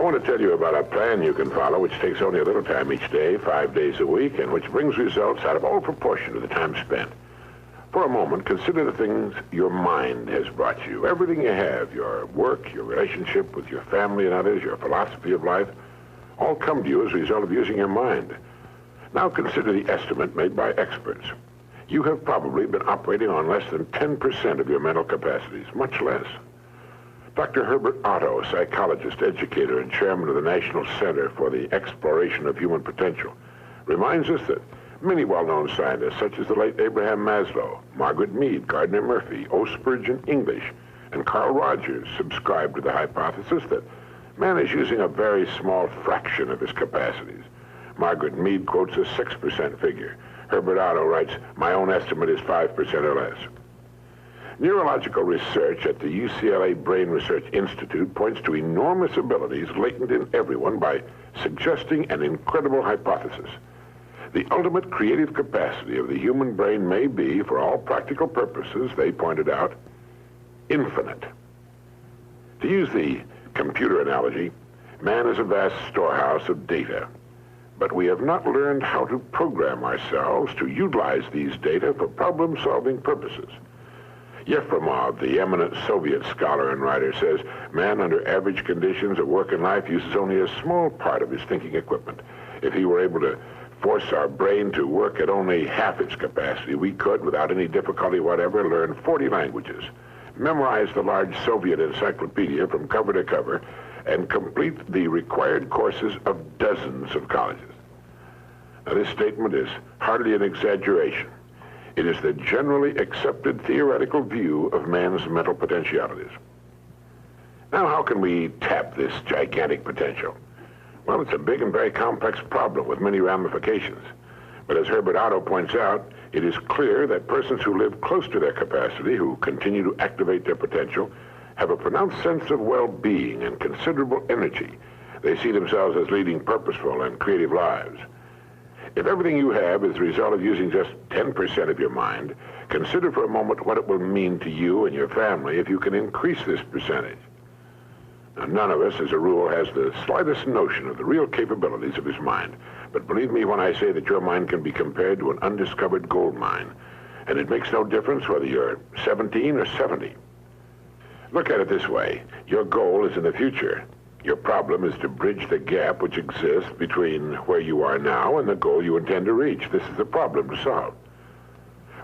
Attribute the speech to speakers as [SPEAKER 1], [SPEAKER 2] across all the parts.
[SPEAKER 1] want to tell you about a plan you can follow which takes only a little time each day, 5 days a week, and which brings results out of all proportion to the time spent. For a moment, consider the things your mind has brought you. Everything you have, your work, your relationship with your family and others, your philosophy of life, all come to you as a result of using your mind. Now consider the estimate made by experts. You have probably been operating on less than 10% of your mental capacities, much less. Dr. Herbert Otto, psychologist, educator, and chairman of the National Center for the Exploration of Human Potential, reminds us that many well-known scientists, such as the late Abraham Maslow, Margaret Mead, Gardner Murphy, O. Spurgeon English, and Carl Rogers, subscribe to the hypothesis that man is using a very small fraction of his capacities. Margaret Mead quotes a 6% figure. Herbert Otto writes, "My own estimate is 5% or less." Neurological research at the UCLA Brain Research Institute points to enormous abilities latent in everyone by suggesting an incredible hypothesis. The ultimate creative capacity of the human brain may be, for all practical purposes, they pointed out, infinite. To use the computer analogy, man is a vast storehouse of data, but we have not learned how to program ourselves to utilize these data for problem-solving purposes. Yefremov, the eminent Soviet scholar and writer, says man under average conditions of work and life uses only a small part of his thinking equipment. If he were able to force our brain to work at only half its capacity, we could, without any difficulty whatever, learn 40 languages, memorize the large Soviet encyclopedia from cover to cover, and complete the required courses of dozens of colleges. Now, this statement is hardly an exaggeration. It is the generally accepted theoretical view of man's mental potentialities. Now, how can we tap this gigantic potential? Well, it's a big and very complex problem with many ramifications. But as Herbert Otto points out, it is clear that persons who live close to their capacity, who continue to activate their potential, have a pronounced sense of well-being and considerable energy. They see themselves as leading purposeful and creative lives. If everything you have is the result of using just 10% of your mind, consider for a moment what it will mean to you and your family if you can increase this percentage. Now, none of us, as a rule, has the slightest notion of the real capabilities of his mind. But believe me when I say that your mind can be compared to an undiscovered gold mine. And it makes no difference whether you're 17 or 70. Look at it this way. Your goal is in the future. Your problem is to bridge the gap which exists between where you are now and the goal you intend to reach. This is the problem to solve.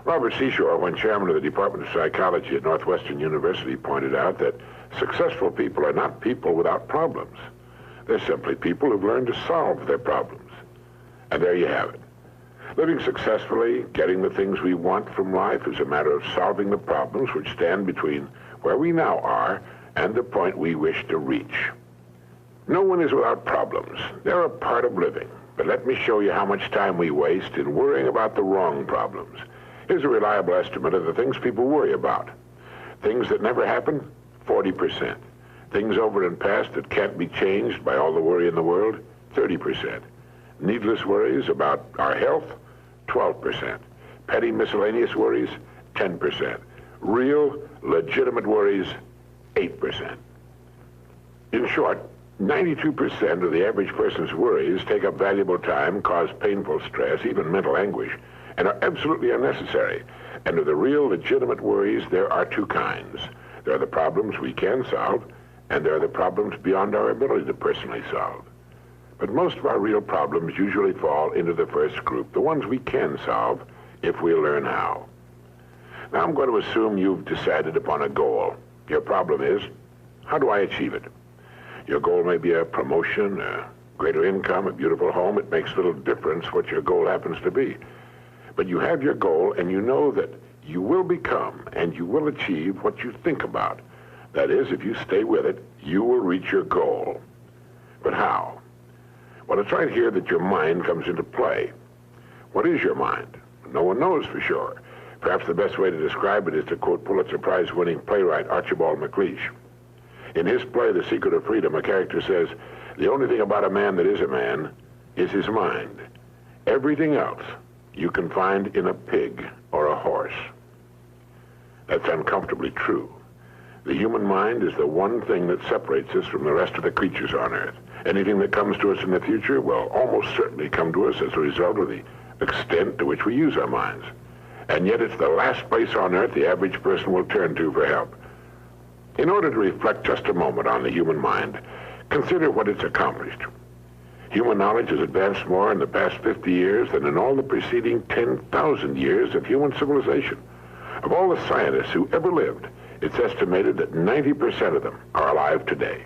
[SPEAKER 1] Robert Seashore, when chairman of the Department of Psychology at Northwestern University, pointed out that successful people are not people without problems. They're simply people who've learned to solve their problems. And there you have it. Living successfully, getting the things we want from life is a matter of solving the problems which stand between where we now are and the point we wish to reach. No one is without problems. They're a part of living. But let me show you how much time we waste in worrying about the wrong problems. Here's a reliable estimate of the things people worry about. Things that never happen, 40%. Things over and past that can't be changed by all the worry in the world, 30%. Needless worries about our health, 12%. Petty miscellaneous worries, 10%. Real, legitimate worries, 8%. In short, 92% of the average person's worries take up valuable time, cause painful stress, even mental anguish, and are absolutely unnecessary. And of the real, legitimate worries, there are two kinds. There are the problems we can solve, and there are the problems beyond our ability to personally solve. But most of our real problems usually fall into the first group, the ones we can solve if we learn how. Now I'm going to assume you've decided upon a goal. Your problem is, how do I achieve it? Your goal may be a promotion, a greater income, a beautiful home. It makes little difference what your goal happens to be. But you have your goal, and you know that you will become and you will achieve what you think about. That is, if you stay with it, you will reach your goal. But how? Well, it's right here that your mind comes into play. What is your mind? No one knows for sure. Perhaps the best way to describe it is to quote Pulitzer Prize-winning playwright Archibald MacLeish. In his play, The Secret of Freedom, a character says, "The only thing about a man that is a man is his mind. Everything else you can find in a pig or a horse." That's uncomfortably true. The human mind is the one thing that separates us from the rest of the creatures on Earth. Anything that comes to us in the future will almost certainly come to us as a result of the extent to which we use our minds. And yet it's the last place on earth the average person will turn to for help. In order to reflect just a moment on the human mind, consider what it's accomplished. Human knowledge has advanced more in the past 50 years than in all the preceding 10,000 years of human civilization. Of all the scientists who ever lived, it's estimated that 90% of them are alive today.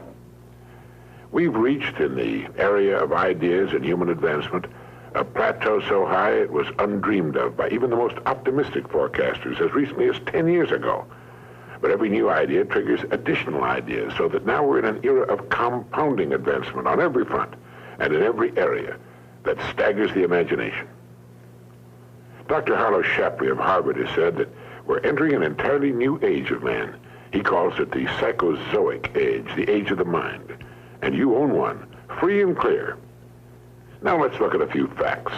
[SPEAKER 1] We've reached, in the area of ideas and human advancement, a plateau so high it was undreamed of by even the most optimistic forecasters as recently as 10 years ago. But every new idea triggers additional ideas, so that now we're in an era of compounding advancement on every front and in every area that staggers the imagination. Dr. Harlow Shapley of Harvard has said that we're entering an entirely new age of man. He calls it the psychozoic age, the age of the mind. And you own one, free and clear. Now let's look at a few facts.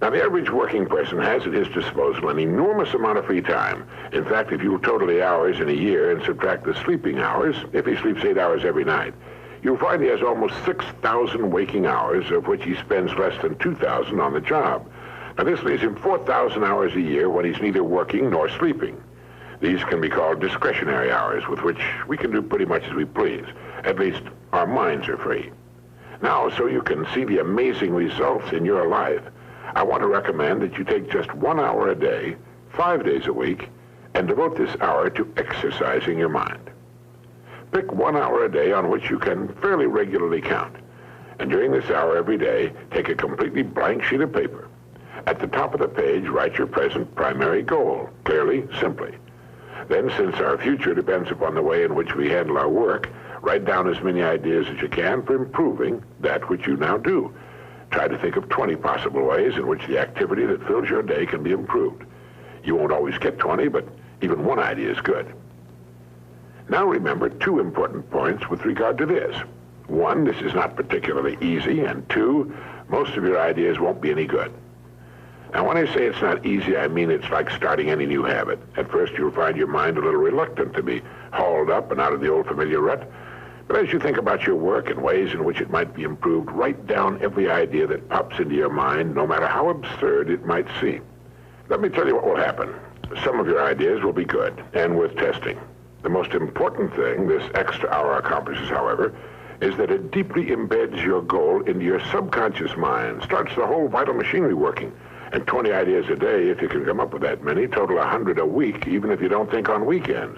[SPEAKER 1] Now, the average working person has at his disposal an enormous amount of free time. In fact, if you total the hours in a year and subtract the sleeping hours, if he sleeps 8 hours every night, you'll find he has almost 6,000 waking hours, of which he spends less than 2,000 on the job. Now, this leaves him 4,000 hours a year when he's neither working nor sleeping. These can be called discretionary hours, with which we can do pretty much as we please. At least, our minds are free. Now, so you can see the amazing results in your life, I want to recommend that you take just 1 hour a day, 5 days a week, and devote this hour to exercising your mind. Pick 1 hour a day on which you can fairly regularly count. And during this hour every day, take a completely blank sheet of paper. At the top of the page, write your present primary goal, clearly, simply. Then, since our future depends upon the way in which we handle our work, write down as many ideas as you can for improving that which you now do. Try to think of 20 possible ways in which the activity that fills your day can be improved. You won't always get 20, but even one idea is good. Now remember 2 important points with regard to this. 1, this is not particularly easy, and 2, most of your ideas won't be any good. Now, when I say it's not easy, I mean it's like starting any new habit. At first, you'll find your mind a little reluctant to be hauled up and out of the old familiar rut. But as you think about your work and ways in which it might be improved, write down every idea that pops into your mind, no matter how absurd it might seem. Let me tell you what will happen. Some of your ideas will be good and worth testing. The most important thing this extra hour accomplishes, however, is that it deeply embeds your goal into your subconscious mind, starts the whole vital machinery working. And 20 ideas a day, if you can come up with that many, total 100 a week, even if you don't think on weekends.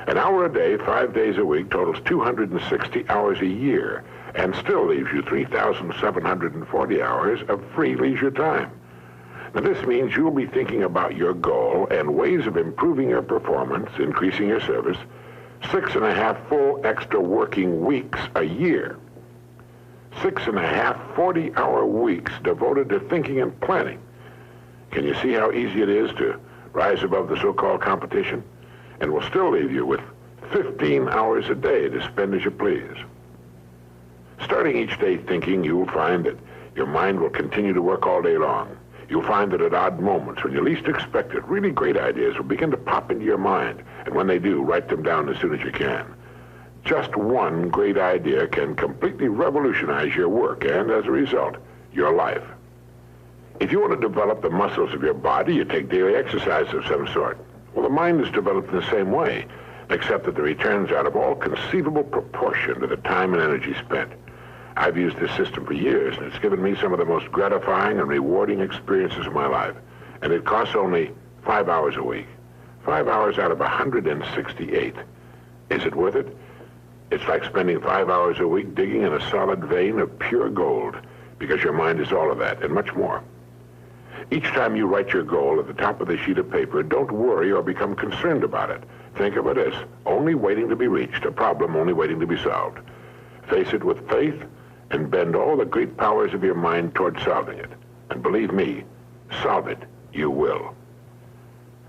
[SPEAKER 1] An hour a day, 5 days a week, totals 260 hours a year, and still leaves you 3,740 hours of free leisure time. Now, this means you'll be thinking about your goal and ways of improving your performance, increasing your service, 6.5 full extra working weeks a year. 6.5 40-hour weeks devoted to thinking and planning. Can you see how easy it is to rise above the so-called competition? And will still leave you with 15 hours a day to spend as you please. Starting each day thinking, you'll find that your mind will continue to work all day long. You'll find that at odd moments, when you least expect it, really great ideas will begin to pop into your mind. And when they do, write them down as soon as you can. Just one great idea can completely revolutionize your work and, as a result, your life. If you want to develop the muscles of your body, you take daily exercise of some sort. Well, the mind is developed in the same way, except that the returns out of all conceivable proportion to the time and energy spent. I've used this system for years, and it's given me some of the most gratifying and rewarding experiences of my life. And it costs only 5 hours a week. 5 hours out of 168. Is it worth it? It's like spending 5 hours a week digging in a solid vein of pure gold, because your mind is all of that and much more. Each time you write your goal at the top of the sheet of paper, don't worry or become concerned about it. Think of it as only waiting to be reached, a problem only waiting to be solved. Face it with faith and bend all the great powers of your mind toward solving it. And believe me, solve it, you will.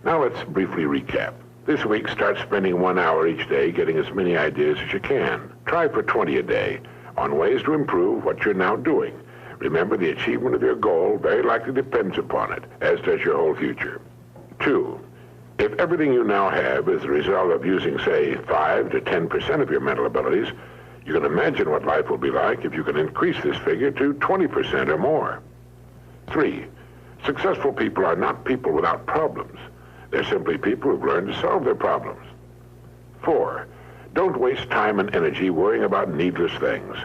[SPEAKER 1] Now let's briefly recap. This week, start spending 1 hour each day getting as many ideas as you can. Try for 20 a day on ways to improve what you're now doing. Remember, the achievement of your goal very likely depends upon it, as does your whole future. 2, if everything you now have is the result of using, say, 5 to 10% of your mental abilities, You can imagine what life will be like if you can increase this figure to 20% or more. 3, successful people are not people without problems. They're simply people who've learned to solve their problems. 4, don't waste time and energy worrying about needless things.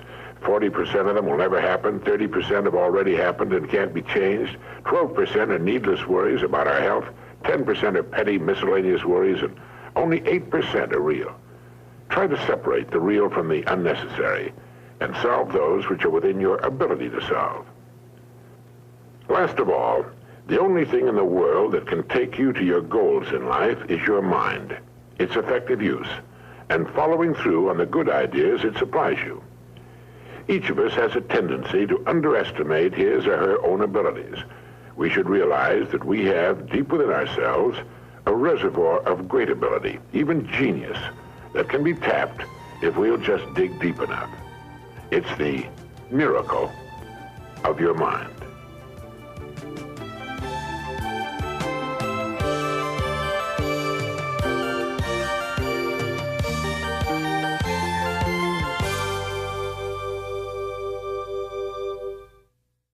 [SPEAKER 1] 40% of them will never happen, 30% have already happened and can't be changed, 12% are needless worries about our health, 10% are petty miscellaneous worries, and only 8% are real. Try to separate the real from the unnecessary and solve those which are within your ability to solve. Last of all, the only thing in the world that can take you to your goals in life is your mind, its effective use, and following through on the good ideas it supplies you. Each of us has a tendency to underestimate his or her own abilities. We should realize that we have, deep within ourselves, a reservoir of great ability, even genius, that can be tapped if we'll just dig deep enough. It's the miracle of your mind.